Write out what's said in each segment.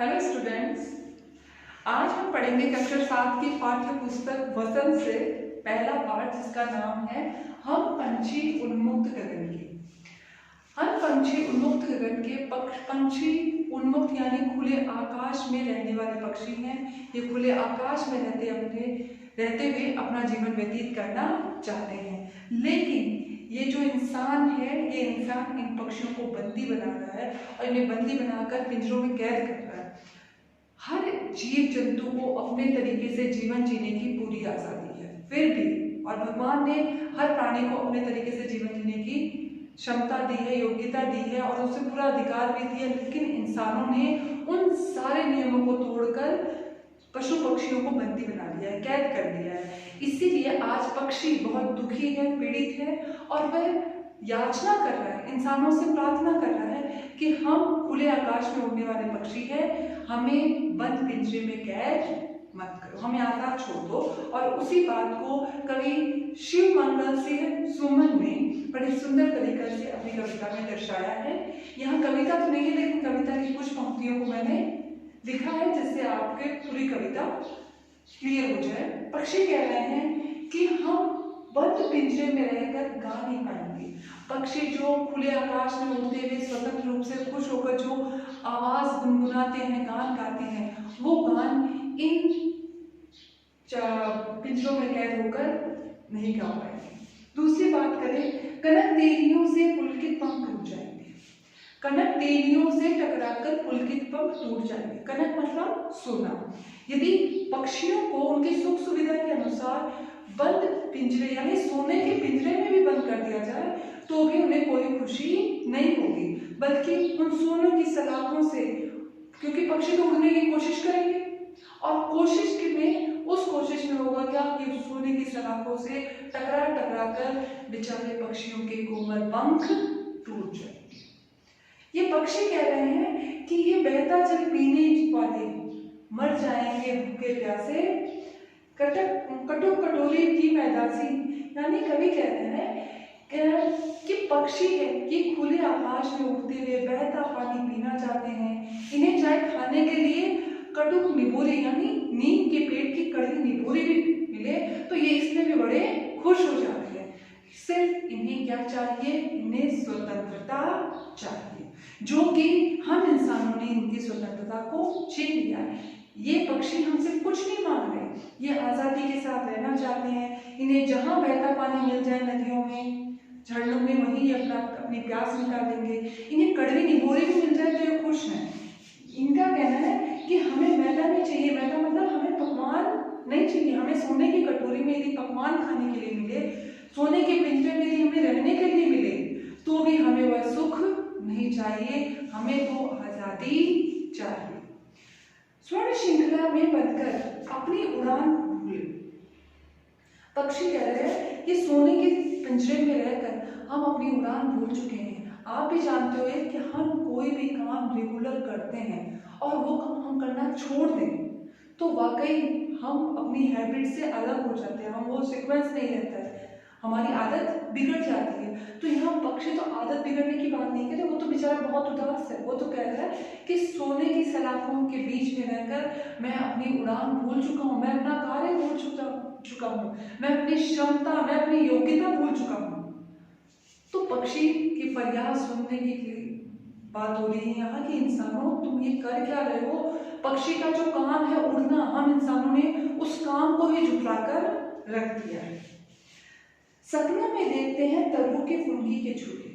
Hello students, आज हम पढ़ेंगे कक्षा 7 की पाठ्य पुस्तक वसंत से पहला पाठ जिसका नाम है हम पंछी उन्मुक्त गगन के। हम पंछी उन्मुक्त गगन के पंछी उन्मुक्त यानी खुले आकाश में रहने वाले पक्षी हैं। ये खुले आकाश में रहते हुए अपना जीवन व्यतीत करना चाहते हैं, लेकिन ये जो इंसान है, ये इंसान इन पक्षियों को बंदी बना रहा है और इन्हें बंदी बनाकर पिंजरों में कैद कर रहा है। हर जीव जंतु को अपने तरीके से जीवन जीने की पूरी आजादी है, फिर भी और भगवान ने हर प्राणी को अपने तरीके से जीवन जीने की क्षमता दी है, योग्यता दी है और उसे पूरा अधिकार भी दिया, लेकिन इंसानों ने उन सारे नियमों को तोड़कर पशु पक्षियों को बंदी बना दिया है, कैद कर दिया है। इसीलिए आज पक्षी बहुत दुखी है, पीड़ित है और वह याचना कर रहा है, इंसानों से प्रार्थना कर रहा है कि हम खुले आकाश में उड़ने वाले पक्षी हैं, हमें बंद पिंजरे में कैद मत करो, हमें आजाद छोड़ दो। और उसी बात को कवि शिव मंगल सिंह सुमन ने बड़े सुंदर तरीके से अपनी कविता में दर्शाया है। यहाँ कविता तो नहीं है, लेकिन कविता की कुछ पंक्तियों को मैंने लिखा है जिससे आपके पूरी कविता क्लियर हो जाए। पक्षी कह रहे हैं कि हम बंद पिंजरे में रहकर गा नहीं पाएंगे। पक्षी जो खुले आकाश में उड़ते हुए स्वतंत्र रूप से खुश होकर जो आवाज गुनगुनाते हैं, गान गाते हैं, वो गान इन पिंजरों में कैद होकर नहीं गा पाएंगे। दूसरी बात करें, कनक तेलियों से पुलकित पंख टूट जाएंगे। कनक तेलियों से टकराकर पुलकित पंख टूट जाएंगे। कनक मतलब सोना। यदि पक्षियों को उनकी सुख सुविधा के अनुसार बंद पिंजरे यानी सोने के पिंजरे में भी बंद कर दिया जाए तो भी उन्हें कोई खुशी नहीं होगी, बल्कि उन सोने की सलाखों से, क्योंकि पक्षी तो उड़ने की कोशिश करेंगे और उस कोशिश में होगा क्या कि सोने की सलाखों से टकरा कर बेचारे पक्षियों के कोमल पंख टूट जाएंगे। ये पक्षी कह रहे हैं कि ये बहता जल पीने वाले मर जाएंगे भूखे प्यासे, कटुक कटोरी की मैदासी। यानी कवि कहते हैं कि पक्षी है ये खुले आकाश में उड़ते हुए बहता पानी पीना चाहते हैं, इन्हें चाहे खाने के लिए कटुक निबोरी यानी नीम के पेड़ की कड़वी निबोरी भी मिले तो ये इसमें भी बड़े खुश हो जाते हैं। सिर्फ इन्हें क्या चाहिए? इन्हें स्वतंत्रता चाहिए, जो कि हम इंसानों ने इनकी स्वतंत्रता को छीन लिया है। ये पक्षी हमसे कुछ नहीं मांग रहे, ये आजादी के साथ रहना चाहते हैं। इन्हें जहां बहता पानी मिल जाए, नदियों में, झरनों में, वहीं अपनी प्यास मिटा देंगे। इन्हें कड़वी निबोरी भी मिल जाए तो ये खुश हैं। इनका कहना है कि हमें मैदा नहीं चाहिए, मैदा मतलब हमें पकवान नहीं चाहिए, हमें सोने की कटोरी में यदि पकवान खाने के लिए मिले, सोने के पिंजरे में यदि हमें रहने के लिए मिले, तो भी हमें वह सुख नहीं चाहिए, हमें तो आजादी चाहिए। स्वर्ण श्रृंखला में बंधकर अपनी उड़ान भूले। पक्षी कह रहे हैं कि सोने के पिंजरे में रहकर हम अपनी उड़ान भूल चुके हैं। आप भी जानते हो कि हम कोई भी काम रेगुलर करते हैं और वो काम हम करना छोड़ दें तो वाकई हम अपनी हैबिट से अलग हो जाते हैं, हम वो सीक्वेंस नहीं रहता है, हमारी आदत बिगड़ जाती है। तो यहाँ पक्षी तो आदत बिगड़ने की बात नहीं करे, वो तो बेचारा बहुत उदास है। वो तो कह रहा है कि सोने की सलाखों के बीच में रहकर मैं अपनी उड़ान भूल चुका हूँ, मैं अपना कार्य भूल चुका हूँ, मैं अपनी क्षमता, मैं अपनी योग्यता भूल चुका हूँ। तो पक्षी की फरियाद सुनने की बात हो रही है यहाँ कि इंसानों तुम ये कर क्या रहे हो? पक्षी का जो काम है उड़ना, हम इंसानों ने उस काम को ही झुठलाकर रख दिया है। सपनों में देखते हैं तरु के फुनगी के झूले।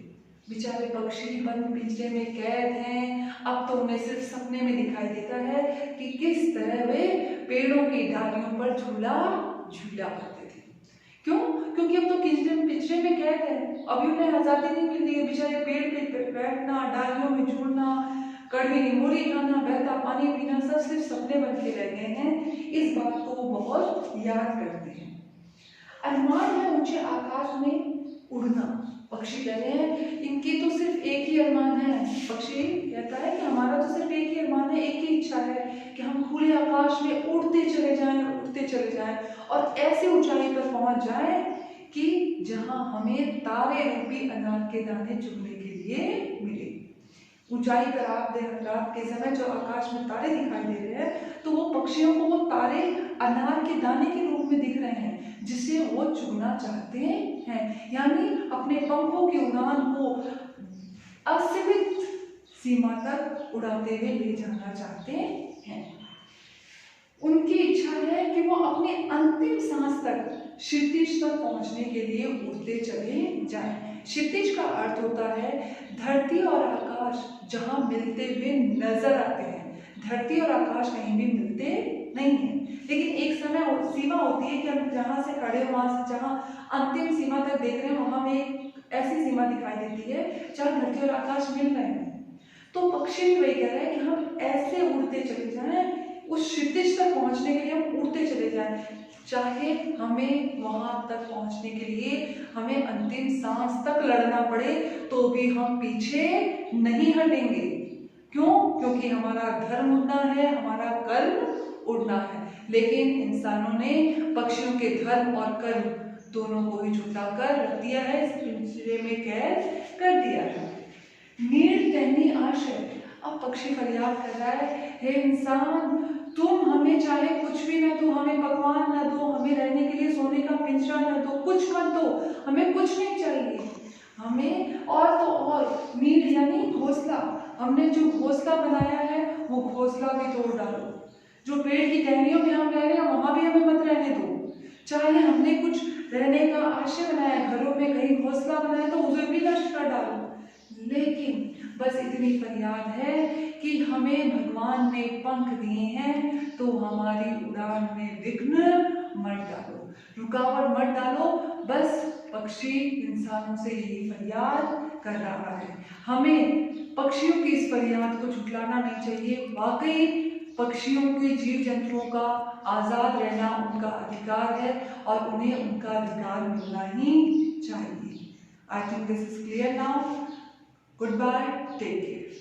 बेचारे पक्षी बंद पिंजरे में कैद हैं, अब तो उन्हें सिर्फ सपने में दिखाई देता है कि किस तरह वे पेड़ों की डालियों पर झूला करते थे। क्यों? क्योंकि अब तो पिंजरे में कैद है, अभी उन्हें आजादी नहीं मिल रही है। बेचारे पेड़ पे बैठना, डालियों में झूलना, कड़वी निमोरी खाना, बहता पानी पीना, सब सिर्फ सपने बन के रह गए हैं। इस बात को वो बहुत याद करते हैं। अरमान है ऊंचे आकाश में उड़ना। पक्षी कह रहे हैं इनकी तो सिर्फ एक ही अरमान है। पक्षी कहता है कि हमारा तो सिर्फ एक ही अरमान है, एक ही इच्छा है कि हम खुले आकाश में उड़ते चले जाएं और ऐसी ऊंचाई पर पहुंच जाएं कि जहां हमें तारे रूपी अनार के दाने चुगने के लिए मिले। ऊंचाई पर आप रात के समय जो आकाश में तारे दिखाई दे रहे हैं, तो वो पक्षियों को वो तारे अनार के दाने के रूप में दिख रहे हैं, जिसे वो चुगना चाहते हैं, यानी अपने पंखों की उड़ान को असीमित सीमा तक उड़ाते हुए ले जाना चाहते हैं। उनकी इच्छा है कि वो अपने अंतिम सांस तक क्षितिज तक पहुंचने के लिए उड़ते चले जाएं। क्षितिज का अर्थ होता है धरती और आकाश जहां मिलते हुए नजर आते हैं। धरती और आकाश कहीं भी मिलते नहीं है, लेकिन एक समय सीमा होती है कि हम जहां से खड़े वहां से जहां अंतिम सीमा तक देख रहे हैं, वहां में एक ऐसी सीमा दिखाई देती है जहां धरती और आकाश मिल रहे हैं। तो पक्षी भी वही कह रहे हैं कि हम ऐसे उड़ते चले जाएं, उस क्षितिज तक पहुंचने के लिए हम उड़ते चले जाएं, चाहे हमें वहां तक पहुंचने के लिए हमें अंतिम सांस तक लड़ना पड़े, तो भी हम पीछे नहीं हटेंगे। क्यों? क्योंकि हमारा धर्म उड़ना है, हमारा कर्म उड़ना है। लेकिन इंसानों ने पक्षियों के धर्म और कर्म दोनों को ही झुठला कर रख दिया है, इस पिंजरे में कैद कर दिया है। नीड़ तहनी आश है। अब पक्षी फरियाद कर रहा है, हे इंसान, तुम हमें चाहे कुछ भी न दो, हमें पकवान न दो, हमें रहने के लिए सोने का पिंजरा न दो, कुछ मत दो, हमें कुछ नहीं चाहिए। हमें और तो और नीड़ यानी घोंसला, हमने जो घोंसला बनाया है वो घोंसला भी तोड़ डालो। जो पेड़ की टहनियों में हम रह रहे हैं वहां भी हमें मत रहने दो। चाहे हमने कुछ रहने का आश्रय बनाया, घरों में कहीं घोंसला बनाया, तो उसे भी नष्ट कर डालो। लेकिन बस इतनी फरियाद है कि हमें भगवान ने पंख दिए हैं, तो हमारी उड़ान में विघ्न मत डालो, रुकावट मत डालो। बस पक्षी इंसानों से यही फरियाद कर रहा है। हमें पक्षियों की इस फरियाद को झुठलाना नहीं चाहिए। वाकई पक्षियों के जीव जंतुओं का आज़ाद रहना उनका अधिकार है और उन्हें उनका अधिकार मिलना ही चाहिए। I think this is clear now. Goodbye, take care.